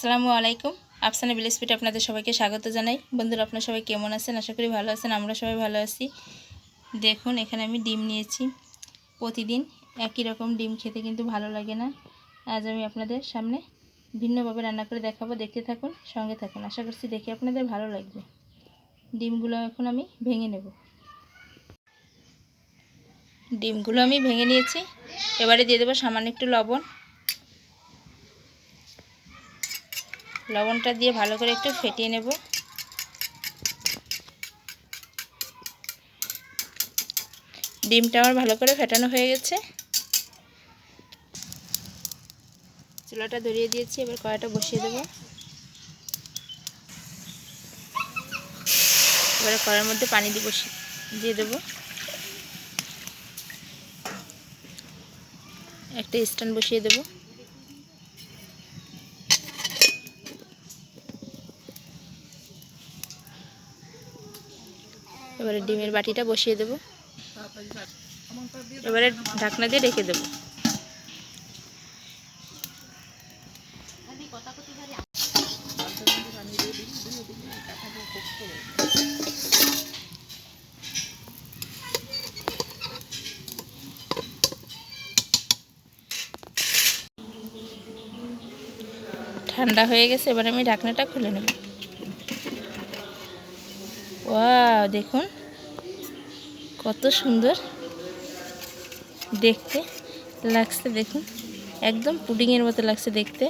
আসসালামু আলাইকুম। আফসানা ভিলেজ আপনাদের সবাইকে স্বাগত জানাই। বন্ধুরা, আপনারা সবাই কেমন আছেন? আশা করি ভালো আছেন। আমরা সবাই ভালো আছি। দেখুন, এখানে আমি ডিম নিয়েছি। প্রতিদিন একই রকম ডিম খেতে কিন্তু ভালো লাগে না। আজ আমি আপনাদের সামনে ভিন্নভাবে রান্না করে দেখাবো। দেখতে থাকুন, সঙ্গে থাকুন। আশা করছি দেখে আপনাদের ভালো লাগবে। ডিমগুলো এখন আমি ভেঙে নেব। ডিমগুলো আমি ভেঙে নিয়েছি। এবারে দিয়ে দেবো সামান্য একটু লবণ। লবণটা দিয়ে ভালো করে একটু ফেটিয়ে নেব। ডিমটা আমার ভালো করে ফেটানো হয়ে গেছে। চুলাটা ধরিয়ে দিয়েছি। এবার কড়াইটা বসিয়ে দেব। এবারে কড়াইয়ের মধ্যে পানি দিয়ে দেব। একটা স্ট্যান্ড বসিয়ে দেব। এবারে ডিমের বাটিটা বসিয়ে দেব। এবারে ঢাকনা দিয়ে ঢেকে দেব। ঠান্ডা হয়ে গেছে। এবার আমি ঢাকনাটা খুলে নেব। ওয়াও, দেখুন কত সুন্দর দেখতে লাগছে। দেখুন, একদম পুডিংয়ের মতো লাগছে দেখতে।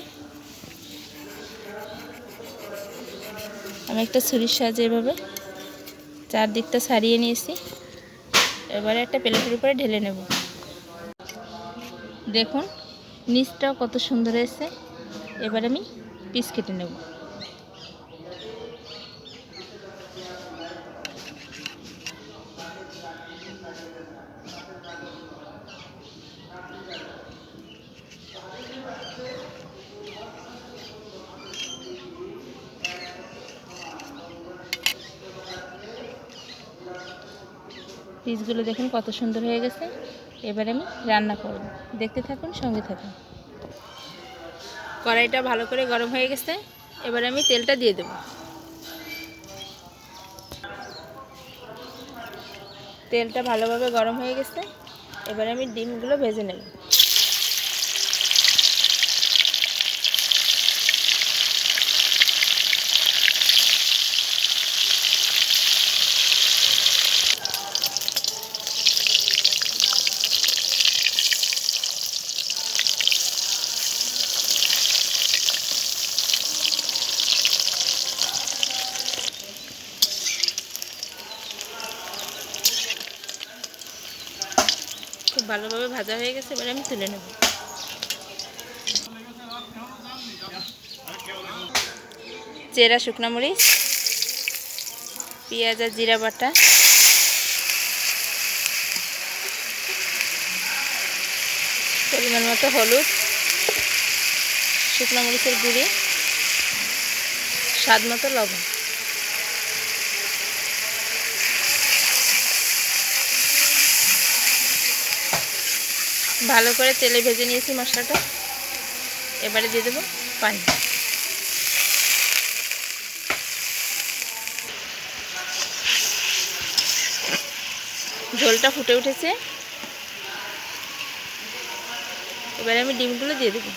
আমি একটা ছুরির সাহায্যে এভাবে চারদিকটা ছাড়িয়ে নিয়েছি। এবারে একটা প্লেটের উপরে ঢেলে নেব। দেখুন, নিচটাও কত সুন্দর হয়েছে। এবার আমি পিস কেটে নেব। পিসগুলো দেখুন কত সুন্দর হয়ে গেছে। এবার আমি রান্না করব। দেখতে থাকুন, সঙ্গে থাকুন। কড়াইটা ভালো করে গরম হয়ে গেছে। এবার আমি তেলটা দিয়ে দেব। তেলটা ভালোভাবে গরম হয়ে গেছে। এবার আমি ডিমগুলো ভেজে নেব। খুব ভালোভাবে ভাজা হয়ে গেছে। এবার আমি তুলে নেব। চেরা শুকনো মরিচ, পেঁয়াজ আর জিরা বাটা, পরিমাণ মতো হলুদ, শুকনো মরিচের গুঁড়ি, স্বাদ মতো লবণ। ভালো করে তেলে ভেজে নিয়েছি মশলাটা। এবারে দিয়ে দেবো পানি। ঝোলটা ফুটে উঠেছে। এবারে আমি ডিমগুলো দিয়ে দেবো।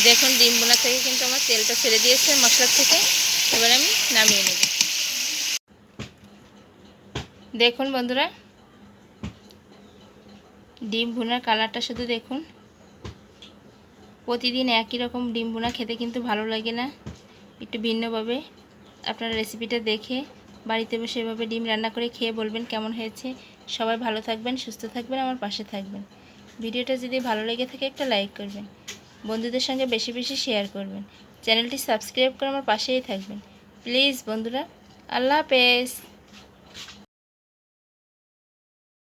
দেখুন, ডিম বোনা থেকে কিন্তু আমার তেলটা ছেড়ে দিয়েছে মশলার থেকে। এবার আমি নামিয়ে নেব। দেখুন বন্ধুরা, ডিম ভুনার কালারটা শুধু দেখুন। প্রতিদিন একই রকম ডিম ভুনা খেতে কিন্তু ভালো লাগে না। একটু ভিন্নভাবে আপনারা রেসিপিটা দেখে বাড়িতে বসে এভাবে ডিম রান্না করে খেয়ে বলবেন কেমন হয়েছে। সবাই ভালো থাকবেন, সুস্থ থাকবেন, আমার পাশে থাকবেন। ভিডিওটা যদি ভালো লেগে থাকে একটা লাইক করবেন, বন্ধুদের সঙ্গে বেশি বেশি শেয়ার করবেন। চ্যানেলটি সাবস্ক্রাইব করে আমার পাশেই থাকবেন প্লিজ বন্ধুরা। আল্লাহ হাফেজ।